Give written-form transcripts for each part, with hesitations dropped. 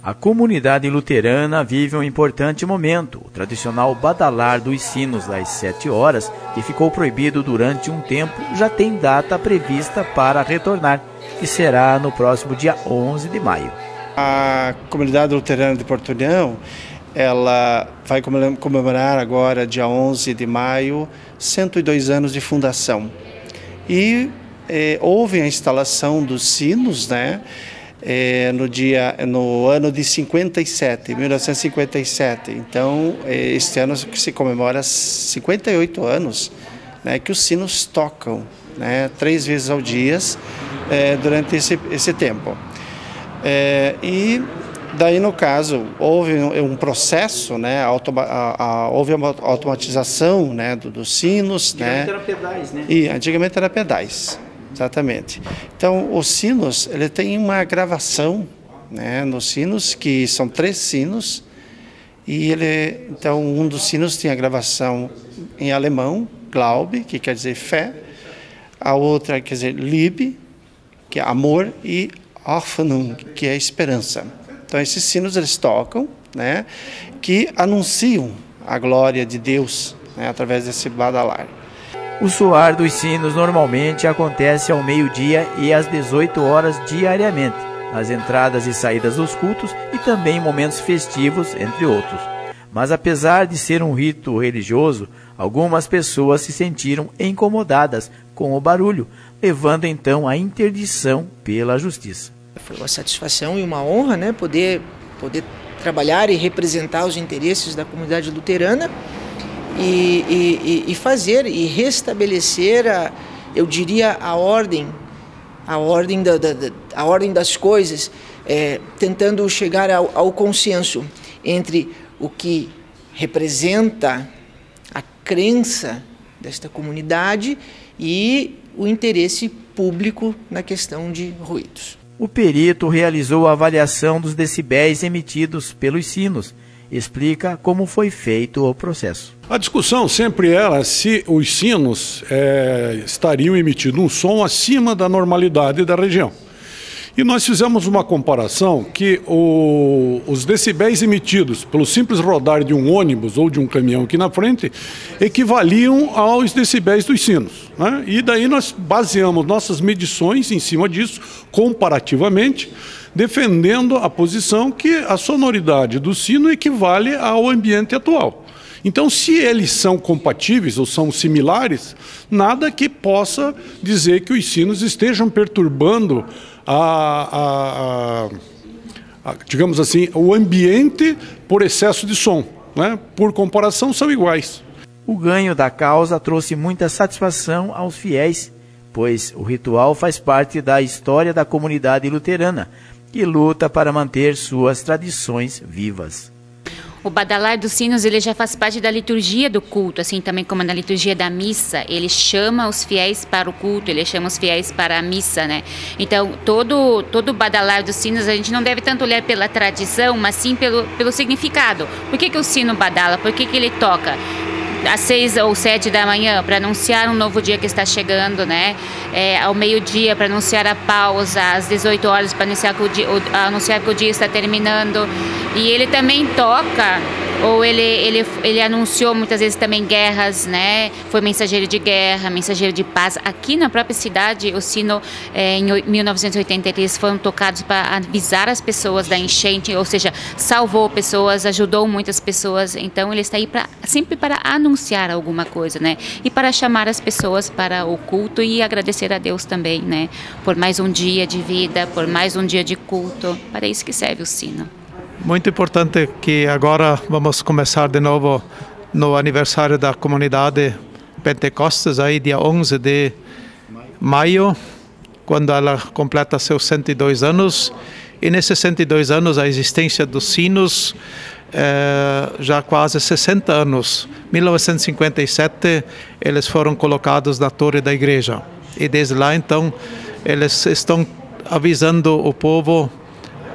A comunidade luterana vive um importante momento. O tradicional badalar dos sinos das 7 horas, que ficou proibido durante um tempo, já tem data prevista para retornar, que será no próximo dia 11 de maio. A comunidade luterana de Porto União, ela vai comemorar agora, dia 11 de maio, 102 anos de fundação. E houve a instalação dos sinos, né? No ano de 1957. Então, este ano se comemora 58 anos, né, que os sinos tocam, né, 3 vezes ao dia durante esse tempo. E daí, no caso, houve um processo, né, houve uma automatização, né, dos sinos. Antigamente eram pedais, né? E antigamente era pedais. Exatamente. Então, os sinos, ele tem uma gravação, né, nos sinos, que são 3 sinos, e então um dos sinos tem a gravação em alemão, Glaube, que quer dizer fé, a outra quer dizer Liebe, que é amor, e Hoffnung, que é esperança. Então, esses sinos eles tocam, né, que anunciam a glória de Deus, né, através desse badalar. O soar dos sinos normalmente acontece ao meio-dia e às 18 horas diariamente, nas entradas e saídas dos cultos e também em momentos festivos, entre outros. Mas apesar de ser um rito religioso, algumas pessoas se sentiram incomodadas com o barulho, levando então à interdição pela justiça. Foi uma satisfação e uma honra, né, poder trabalhar e representar os interesses da comunidade luterana. E fazer e restabelecer, eu diria, a ordem das coisas, tentando chegar ao consenso entre o que representa a crença desta comunidade e o interesse público na questão de ruídos. O perito realizou a avaliação dos decibéis emitidos pelos sinos. Explica como foi feito o processo. A discussão sempre era se os sinos estariam emitindo um som acima da normalidade da região. E nós fizemos uma comparação que os decibéis emitidos pelo simples rodar de um ônibus ou de um caminhão aqui na frente equivaliam aos decibéis dos sinos, né? E daí nós baseamos nossas medições em cima disso, comparativamente, defendendo a posição que a sonoridade do sino equivale ao ambiente atual. Então, se eles são compatíveis ou são similares, nada que possa dizer que os sinos estejam perturbando digamos assim, o ambiente por excesso de som, né? Por comparação, são iguais. O ganho da causa trouxe muita satisfação aos fiéis, pois o ritual faz parte da história da comunidade luterana, que luta para manter suas tradições vivas. O badalar dos sinos, ele já faz parte da liturgia do culto, assim também como na liturgia da missa. Ele chama os fiéis para o culto, ele chama os fiéis para a missa, né? Então, todo o badalar dos sinos, a gente não deve tanto olhar pela tradição, mas sim pelo significado. Por que o sino badala? Por que ele toca? Às 6 ou 7 da manhã, para anunciar um novo dia que está chegando, né? Ao meio-dia, para anunciar a pausa, às 18 horas, para anunciar que o dia está terminando. E ele também toca, ou ele anunciou muitas vezes também guerras, né? Foi mensageiro de guerra, mensageiro de paz. Aqui na própria cidade, o sino, em 1983, foram tocados para avisar as pessoas da enchente, ou seja, salvou pessoas, ajudou muitas pessoas. Então, ele está aí sempre para anunciar alguma coisa, né? E para chamar as pessoas para o culto e agradecer a Deus também, né? Por mais um dia de vida, por mais um dia de culto. Para isso que serve o sino. Muito importante que agora vamos começar de novo no aniversário da comunidade Pentecostes, aí dia 11 de maio, quando ela completa seus 102 anos. E nesses 102 anos, a existência dos sinos, já quase 60 anos. Em 1957, eles foram colocados na torre da igreja. E desde lá, então, eles estão avisando o povo,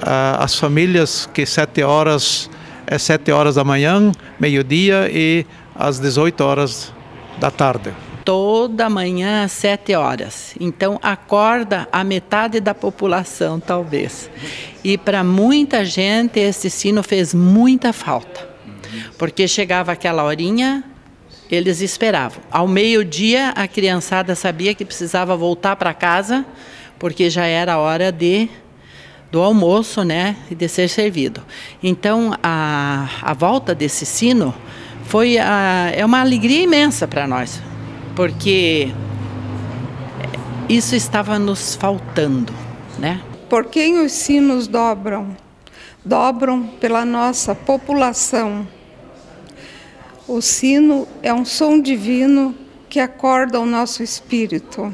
as famílias, que 7 horas é 7 horas da manhã, meio-dia e às 18 horas da tarde. Toda manhã às 7 horas. Então acorda a metade da população, talvez. E para muita gente esse sino fez muita falta, porque chegava aquela horinha, eles esperavam. Ao meio-dia a criançada sabia que precisava voltar para casa, porque já era a hora do almoço, né, e de ser servido. Então a volta desse sino é uma alegria imensa para nós, porque isso estava nos faltando, né? Por quem os sinos dobram? Dobram pela nossa população. O sino é um som divino que acorda o nosso espírito.